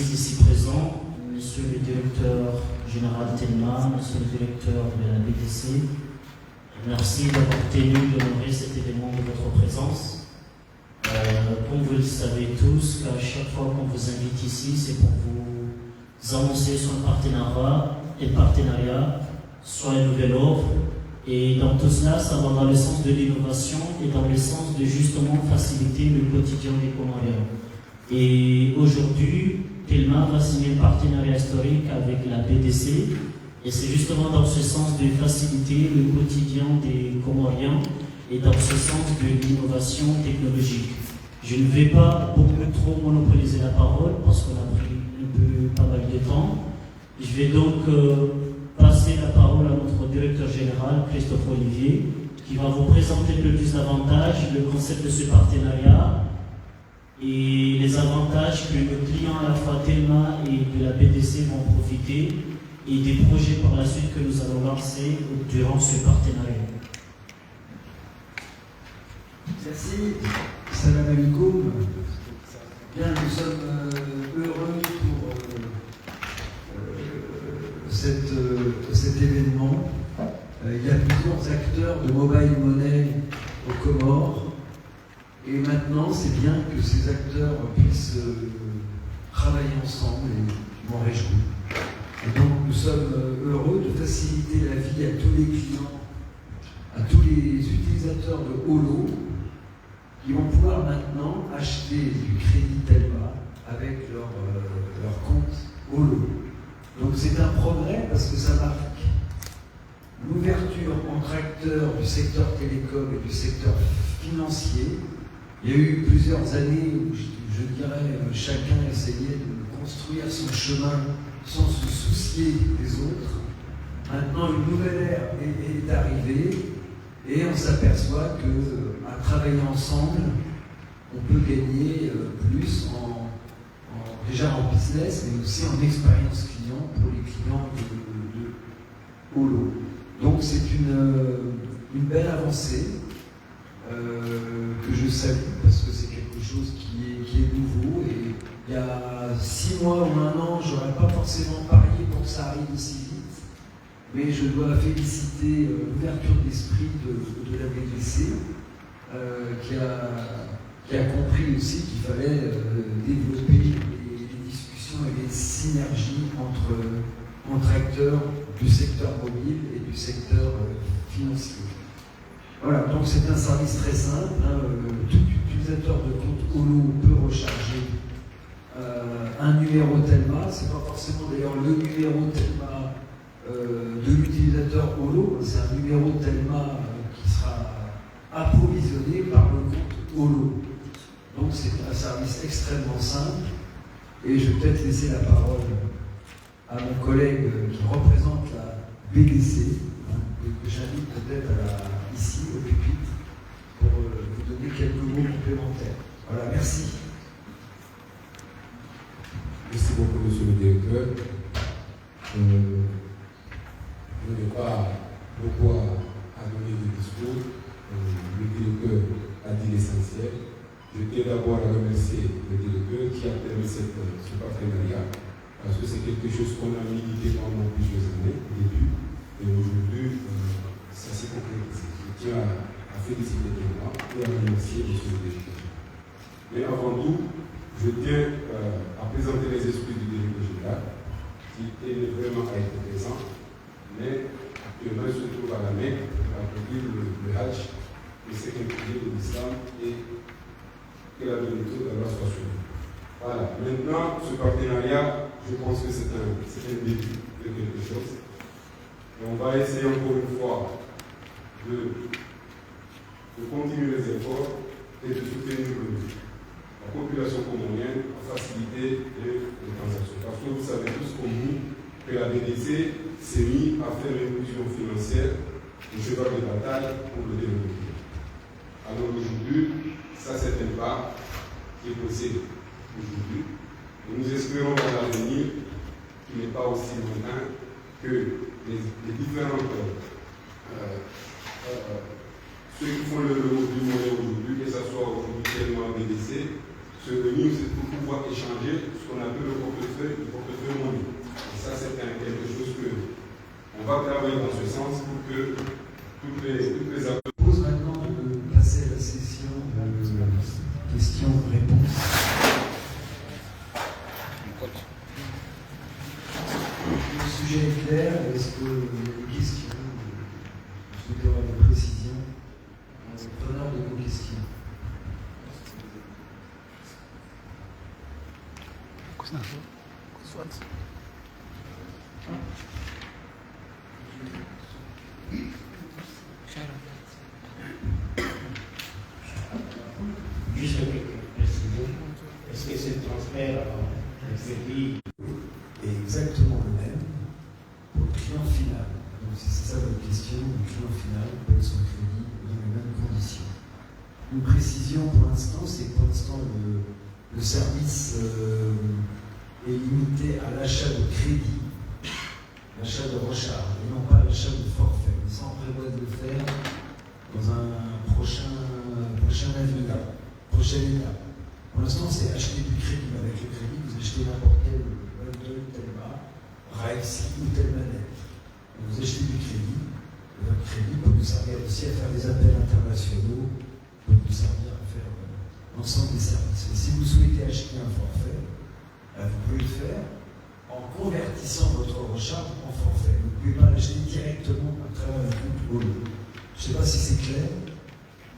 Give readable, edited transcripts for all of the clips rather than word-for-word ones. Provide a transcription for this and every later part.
journalistes ici présents, monsieur le directeur général Telma, monsieur le directeur de la BDC, merci d'avoir tenu d'honorer cet événement de votre présence. Comme vous le savez tous, qu'à chaque fois qu'on vous invite ici, c'est pour vous annoncer soit un partenariat, soit une nouvelle offre. Et dans tout cela, ça va dans le sens de l'innovation et dans le sens de justement faciliter le quotidien des Comoriens. Et aujourd'hui, Telma va signer un partenariat historique avec la BDC. Et c'est justement dans ce sens de faciliter le quotidien des Comoriens et dans ce sens de l'innovation technologique. Je ne vais pas beaucoup trop monopoliser la parole parce qu'on a pris pas mal de temps. Je vais donc passer la parole à notre directeur général, Christophe Olivier, qui va vous présenter un peu plus davantage le concept de ce partenariat et les avantages que nos clients à la fois Telma et de la BDC vont profiter et des projets par la suite que nous allons lancer durant ce partenariat. Merci. Salam alaikum. Bien, nous sommes heureux pour cet événement. Il y a plusieurs acteurs de mobile money aux Comores. Et maintenant, c'est bien que ces acteurs puissent travailler ensemble et je m'en réjouis. Et donc, nous sommes heureux de faciliter la vie à tous les clients, à tous les utilisateurs de Holo, qui vont pouvoir maintenant acheter du crédit Telma avec leur compte Holo. Donc c'est un progrès parce que ça marque l'ouverture entre acteurs du secteur télécom et du secteur financier. Il y a eu plusieurs années où, je dirais, chacun essayait de construire son chemin sans se soucier des autres. Maintenant, une nouvelle ère est arrivée et on s'aperçoit qu'à travailler ensemble, on peut gagner plus déjà en business, mais aussi en expérience client pour les clients de Holo. Donc c'est une belle avancée que je salue parce que c'est quelque chose qui est nouveau. Et il y a 6 mois ou 1 an, je n'aurais pas forcément parié pour que ça arrive aussi vite. Mais je dois féliciter l'ouverture d'esprit de la BDC qui a compris aussi qu'il fallait développer les discussions et les synergies entre acteurs du secteur mobile et du secteur financier. Voilà, donc c'est un service très simple. Tout utilisateur de compte Holo peut recharger un numéro Telma. Ce n'est pas forcément d'ailleurs le numéro Telma de l'utilisateur Holo, c'est un numéro Telma qui sera approvisionné par le compte Holo. Donc c'est un service extrêmement simple et je vais peut-être laisser la parole à mon collègue qui représente la BDC, que j'invite peut-être ici au pupitre pour vous donner quelques mots complémentaires. Voilà, merci. Merci beaucoup, monsieur le directeur. Je n'ai pas beaucoup à donner de discours. Le directeur a dit l'essentiel. Je tiens d'abord à remercier le directeur qui a permis ce partenariat, parce que c'est quelque chose qu'on a milité pendant plusieurs années au début, et aujourd'hui, ça s'est concrétisé. Je tiens à féliciter tout le monde et à remercier M. le directeur. Mais avant tout, je tiens à présenter les esprits du directeur général, qui est vraiment à être présent, mais actuellement il se trouve à la Mecque pour accomplir le Hajj, le second pilier de l'islam et la vérité de la situation. Voilà. Maintenant, ce partenariat, je pense que c'est un début de quelque chose. Et on va essayer encore une fois de continuer les efforts et de soutenir la population comorienne à faciliter les transactions. Parce que vous savez tous comme nous que la BDC s'est mise à faire l'inclusion financière le cheval de bataille pour le développement. Alors aujourd'hui, ça c'est un pas qui est possible aujourd'hui. Et nous espérons dans l'avenir, qui n'est pas aussi lointain, que les différentes ceux qui font le monnaie aujourd'hui, que ce soit aujourd'hui tellement BDC, se réunissent pour pouvoir échanger ce qu'on appelle le portefeuille portefeuille monnaie. Et ça, c'est quelque chose que on va travailler dans ce sens pour que toutes les Je propose maintenant de passer à la session de questions-réponses. Le sujet est clair. Est-ce que les questions, vous souhaitez avoir des précisions? Preneur de vos questions. Juste quelques précisions. Est-ce que ce transfert de crédit est exactement le même pour le client final? Donc si c'est ça votre question, le client final paye son crédit dans les mêmes conditions. Une précision pour l'instant, c'est que pour l'instant le service est limité à l'achat de crédit, l'achat de recharge, et non pas l'achat de forfait. Mais ça, on prévoit de le faire dans un prochain avenir, prochaine étape. Pour l'instant, c'est acheter du crédit. Avec le crédit, vous achetez n'importe quel bundle, tel bar, Rexy ou telle manette. Vous achetez du crédit. Et votre crédit peut vous servir aussi à faire des appels internationaux, peut vous servir à faire l'ensemble des services. Et si vous souhaitez acheter un forfait, vous pouvez le faire en convertissant votre recharge en forfait. Vous ne pouvez pas l'acheter directement à travers un compte Olo. Je ne sais pas si c'est clair.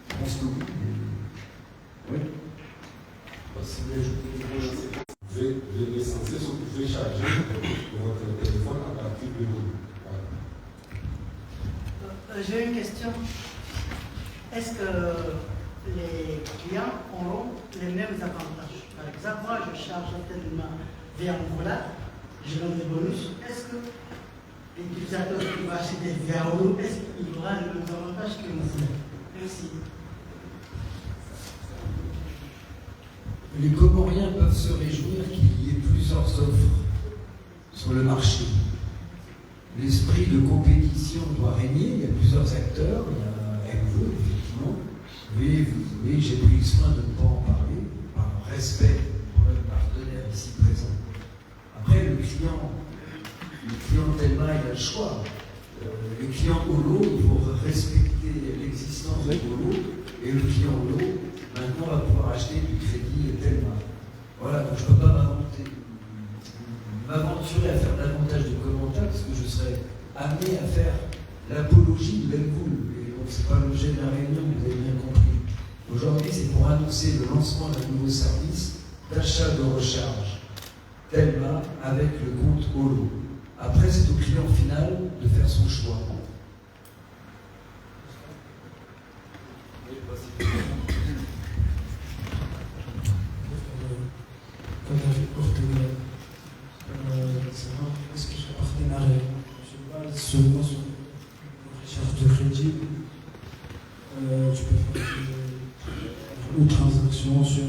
Je pense que oui. Oui. Si vous voulez ajouter quelque chose. Vous êtes censé ce que vous pouvez charger votre téléphone à partir de l'eau. J'ai une question. Est-ce que les clients auront les mêmes avantages? Par exemple, moi, je charge tellement via Angola, je donne des bonus. Est-ce que l'utilisateur qui va acheter via Olo, est-ce qu'il aura les mêmes avantages que vous? Merci. Les Comoriens peuvent se réjouir qu'il y ait plusieurs offres sur le marché. L'esprit de compétition doit régner, il y a plusieurs acteurs, il y a MVE, effectivement. Vous voyez, j'ai pris soin de ne pas en parler, par respect pour notre partenaire ici présent. Après, le client Telma, il a le choix. Le client Olo, il faut respecter l'existence de Olo, et le client Olo, maintenant, va pouvoir acheter du crédit Telma. Voilà, donc je ne peux pas m'aventurer à faire davantage de commentaires parce que je serais amené à faire l'apologie de l'Elcool. Et donc, ce n'est pas l'objet de la réunion, vous avez bien compris. Aujourd'hui, c'est pour annoncer le lancement d'un nouveau service d'achat de recharge Telma avec le compte Olo. Après, c'est au client final de faire son choix. Est-ce que ce partenariat se base seulement sur la recherche de crédit? Tu peux faire une transaction sur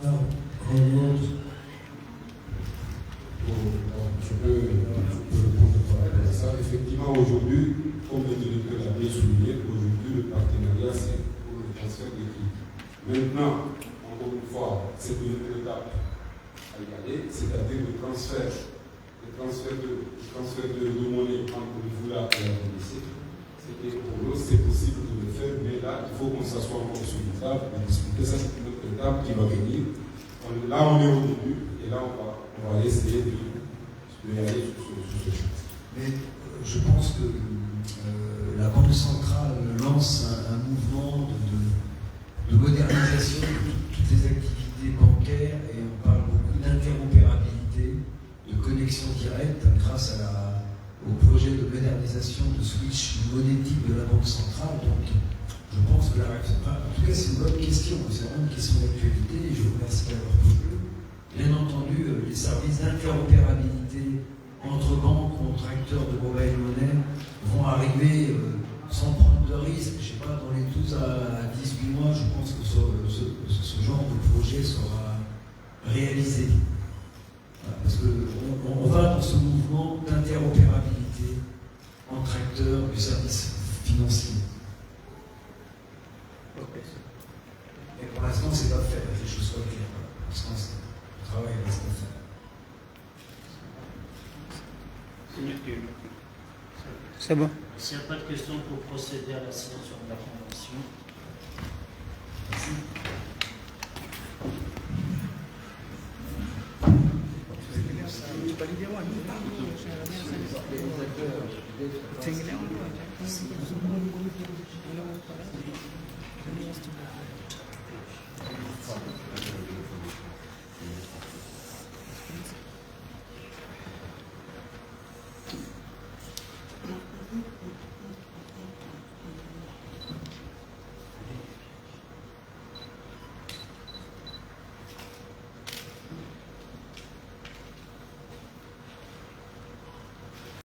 Revolt. Je peux répondre par rapport à ça. Effectivement, aujourd'hui, comme le directeur l'a bien souligné, aujourd'hui, le partenariat, c'est pour le transfert de crédit. Maintenant, encore une fois, c'est une étape à regarder, c'est-à-dire le transfert de monnaie entre le Voula et la BDC. C'est possible de le faire, mais là, il faut qu'on s'assoie encore sur une table et discuter. Ça, c'est une autre étape qui va venir. Là, on est au début, et là, on va essayer de y aller sur ce chemin. Mais je pense que la Banque centrale lance un mouvement de modernisation de toutes les activités bancaires et on parle beaucoup d'interopérabilité, de connexion directe grâce au projet de modernisation de switch monétique de la Banque centrale. Donc, je pense que en tout cas, c'est une bonne question. C'est vraiment une question d'actualité et je vous remercie d'avoir posé. Bien entendu, les services d'interopérabilité entre banques, entre acteurs de mobile money vont arriver sans prendre de risques. Je ne sais pas, dans les 12 à 18 mois, je pense que ce genre de projet sera réalisé. Voilà, parce qu'on va dans ce mouvement d'interopérabilité entre acteurs du service financier. Mais pour l'instant, c'est pas fait, que les choses soient claires. Pour l'instant, le travail reste à faire. C'est bon. S'il n'y a pas de questions pour procéder à la signature de la convention. Merci.